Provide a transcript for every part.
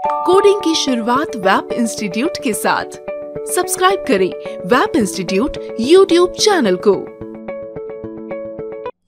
Coding की शुरुआत web institute के साथ। सब्सक्राइब करें वेब इंस्टीट्यूट यूट्यूब चैनल को।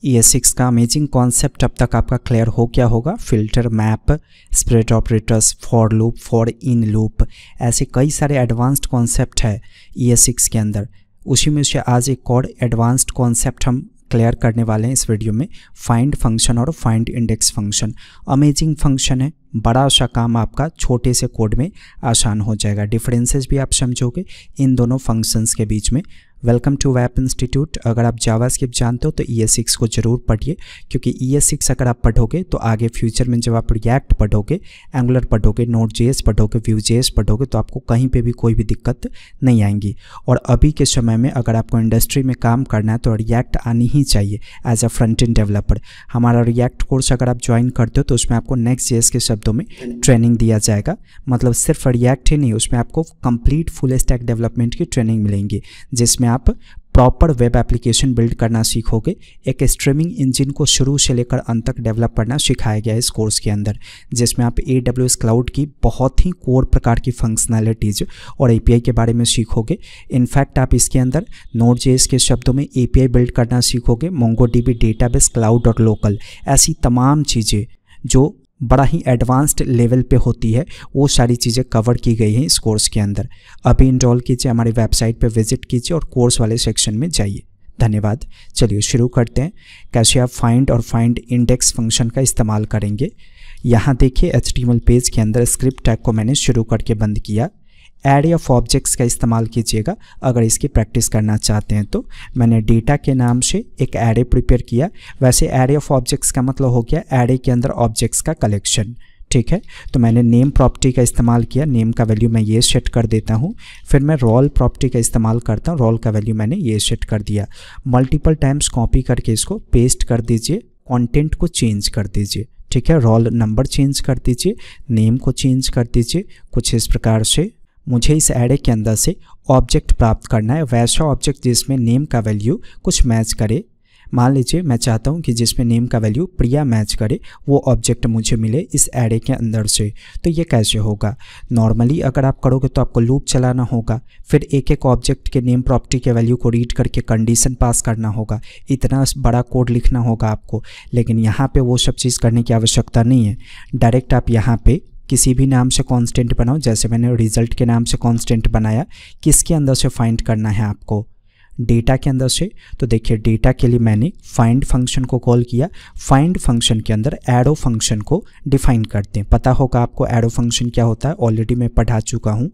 ES6 का अमेजिंग कॉन्सेप्ट अब तक आपका क्लियर हो गया होगा। Filter, map, spread operators, for loop, for in loop, ऐसे कई सारे एडवांस्ड कॉन्सेप्ट है ES6 के अंदर। उसी में से आज एक और एडवांस्ड कॉन्सेप्ट हम क्लियर करने वाले हैं इस वीडियो में। फाइंड फंक्शन और find index function amazing function है। बड़ा सा काम आपका छोटे से कोड में आसान हो जाएगा। डिफरेंसेस भी आप समझोगे इन दोनों फंक्शंस के बीच में। Welcome to web institute. अगर आप जावास्क्रिप्ट जानते हो तो ES6 को ज़रूर पढ़िए, क्योंकि ES6 अगर आप पढ़ोगे तो आगे फ्यूचर में जब आप रिएक्ट पढ़ोगे, एंगुलर पढ़ोगे, Node.js पढ़ोगे, Vue.js पढ़ोगे तो आपको कहीं पे भी कोई भी दिक्कत नहीं आएंगी। और अभी के समय में अगर आपको इंडस्ट्री में काम करना है तो रिएक्ट आनी ही चाहिए as a front end developer. हमारा रिएक्ट कोर्स अगर आप ज्वाइन करते हो तो उसमें आपको Next.js के शब्दों में ट्रेनिंग दिया जाएगा। मतलब सिर्फ रिएक्ट ही नहीं, उसमें आपको कंप्लीट फुल स्टैक डेवलपमेंट की ट्रेनिंग मिलेंगी, जिसमें आप प्रॉपर वेब एप्लीकेशन बिल्ड करना सीखोगे। एक स्ट्रीमिंग इंजन को शुरू से लेकर अंत तक डेवलप करना सिखाया गया है इस कोर्स के अंदर, जिसमें आप AWS क्लाउड की बहुत ही कोर प्रकार की फंक्शनैलिटीज और API के बारे में सीखोगे। इनफैक्ट आप इसके अंदर Node.js के शब्दों में API बिल्ड करना सीखोगे। MongoDB डेटाबेस, क्लाउड और लोकल, ऐसी तमाम चीज़ें जो बड़ा ही एडवांस्ड लेवल पे होती है, वो सारी चीज़ें कवर की गई हैं इस कोर्स के अंदर। अभी इनरोल कीजिए, हमारी वेबसाइट पे विजिट कीजिए और कोर्स वाले सेक्शन में जाइए। धन्यवाद। चलिए शुरू करते हैं। कैसे आप फाइंड और फाइंड इंडेक्स फंक्शन का इस्तेमाल करेंगे। यहाँ देखिए HTML पेज के अंदर स्क्रिप्ट टैग को मैंने शुरू करके बंद किया। एरे ऑफ ऑब्जेक्ट्स का इस्तेमाल कीजिएगा अगर इसकी प्रैक्टिस करना चाहते हैं तो। मैंने डेटा के नाम से एक एरे प्रिपेयर किया। वैसे एरे ऑफ ऑब्जेक्ट्स का मतलब हो गया एरे के अंदर ऑब्जेक्ट्स का कलेक्शन, ठीक है। तो मैंने नेम प्रॉपर्टी का इस्तेमाल किया। नेम का वैल्यू मैं ये सेट कर देता हूँ। फिर मैं रोल प्रॉपर्टी का इस्तेमाल करता हूँ। रोल का वैल्यू मैंने ये सेट कर दिया। मल्टीपल टाइम्स कॉपी करके इसको पेस्ट कर दीजिए। कंटेंट को चेंज कर दीजिए, ठीक है। रोल नंबर चेंज कर दीजिए, नेम को चेंज कर दीजिए। कुछ इस प्रकार से मुझे इस एरे के अंदर से ऑब्जेक्ट प्राप्त करना है, वैसा ऑब्जेक्ट जिसमें नेम का वैल्यू कुछ मैच करे। मान लीजिए मैं चाहता हूं कि जिसमें नेम का वैल्यू प्रिया मैच करे, वो ऑब्जेक्ट मुझे मिले इस एरे के अंदर से। तो ये कैसे होगा? नॉर्मली अगर आप करोगे तो आपको लूप चलाना होगा, फिर एक एक ऑब्जेक्ट के नेम प्रॉपर्टी के वैल्यू को रीड करके कंडीशन पास करना होगा। इतना बड़ा कोड लिखना होगा आपको। लेकिन यहाँ पे वो सब चीज़ करने की आवश्यकता नहीं है। डायरेक्ट आप यहाँ पे किसी भी नाम से कांस्टेंट बनाओ। जैसे मैंने रिजल्ट के नाम से कांस्टेंट बनाया। किसके अंदर से फाइंड करना है आपको? डेटा के अंदर से। तो देखिए डेटा के लिए मैंने फाइंड फंक्शन को कॉल किया। फाइंड फंक्शन के अंदर एरो फंक्शन को डिफाइन करते हैं। पता होगा आपको एरो फंक्शन क्या होता है, ऑलरेडी मैं पढ़ा चुका हूँ।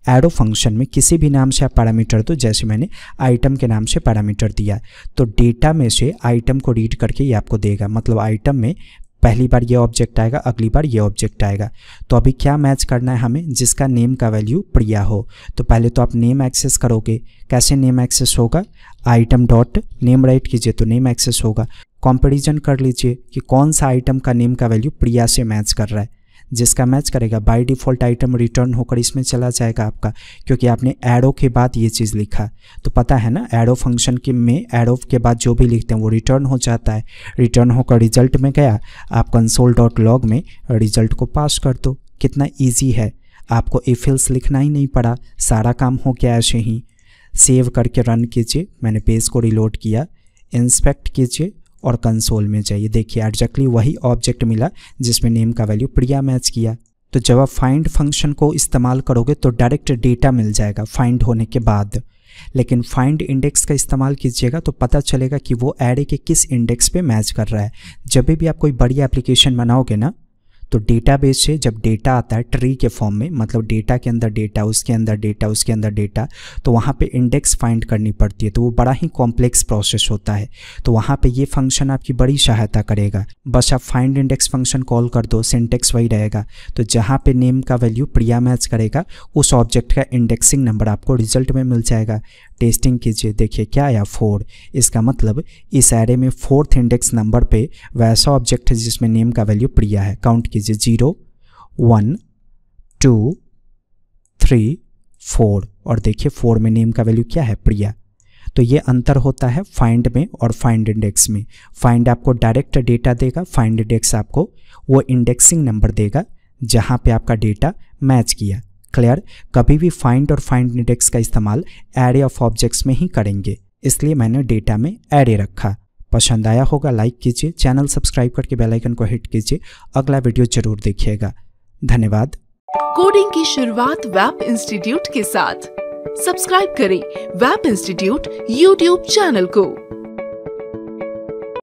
एरो फंक्शन में किसी भी नाम से आप पैरामीटर दो। जैसे मैंने आइटम के नाम से पैरामीटर दिया तो डेटा में से आइटम को रीड करके ये आपको देगा। मतलब आइटम में पहली बार ये ऑब्जेक्ट आएगा, अगली बार ये ऑब्जेक्ट आएगा। तो अभी क्या मैच करना है हमें? जिसका नेम का वैल्यू प्रिया हो। तो पहले तो आप नेम एक्सेस करोगे। कैसे नेम एक्सेस होगा? आइटम डॉट नेम राइट कीजिए तो नेम एक्सेस होगा। कंपैरिजन कर लीजिए कि कौन सा आइटम का नेम का वैल्यू प्रिया से मैच कर रहा है। जिसका मैच करेगा बाय डिफ़ॉल्ट आइटम रिटर्न होकर इसमें चला जाएगा आपका, क्योंकि आपने एरो के बाद ये चीज़ लिखा। तो पता है ना, एरो फंक्शन के में एरो के बाद जो भी लिखते हैं वो रिटर्न हो जाता है। रिटर्न होकर रिजल्ट में गया, आप console.log में रिजल्ट को पास कर दो। कितना ईजी है, आपको if else लिखना ही नहीं पड़ा, सारा काम हो गया ऐसे ही। सेव करके रन कीजिए। मैंने पेज को रिलोड किया, इंस्पेक्ट कीजिए और कंसोल में जाइए। देखिए एग्जैक्टली वही ऑब्जेक्ट मिला जिसमें नेम का वैल्यू प्रिया मैच किया। तो जब आप फाइंड फंक्शन को इस्तेमाल करोगे तो डायरेक्ट डेटा मिल जाएगा फाइंड होने के बाद। लेकिन फाइंड इंडेक्स का इस्तेमाल कीजिएगा तो पता चलेगा कि वो एरे के किस इंडेक्स पे मैच कर रहा है। जब भी आप कोई बड़ी एप्लीकेशन बनाओगे ना, तो डेटाबेस से जब डेटा आता है ट्री के फॉर्म में, मतलब डेटा के अंदर डेटा, उसके अंदर डेटा, उसके अंदर डेटा, तो वहाँ पे इंडेक्स फाइंड करनी पड़ती है। तो वो बड़ा ही कॉम्प्लेक्स प्रोसेस होता है। तो वहाँ पे ये फंक्शन आपकी बड़ी सहायता करेगा। बस आप फाइंड इंडेक्स फंक्शन कॉल कर दो, सिंटेक्स वही रहेगा। तो जहाँ पे नेम का वैल्यू प्रिया मैच करेगा, उस ऑब्जेक्ट का इंडेक्सिंग नंबर आपको रिजल्ट में मिल जाएगा। टेस्टिंग कीजिए, देखिए क्या आया 4। इसका मतलब इस एरे में 4th इंडेक्स नंबर पे वैसा ऑब्जेक्ट है जिसमें नेम का वैल्यू प्रिया है। काउंट कीजिए 0 1 2 3 4 और देखिए 4 में नेम का वैल्यू क्या है? प्रिया। तो ये अंतर होता है फाइंड में और फाइंड इंडेक्स में। फाइंड आपको डायरेक्ट डेटा देगा, फाइंड इंडेक्स आपको वो इंडेक्सिंग नंबर देगा जहाँ पे आपका डेटा मैच किया। क्लियर। कभी भी फाइंड और फाइंड इंडेक्स का इस्तेमाल एरे ऑफ ऑब्जेक्ट्स में ही करेंगे, इसलिए मैंने डेटा में एरे रखा। पसंद आया होगा लाइक कीजिए, चैनल सब्सक्राइब करके बेल आइकन को हिट कीजिए। अगला वीडियो जरूर देखिएगा। धन्यवाद। कोडिंग की शुरुआत वेब इंस्टीट्यूट के साथ। सब्सक्राइब करें वेब इंस्टीट्यूट यूट्यूब चैनल को।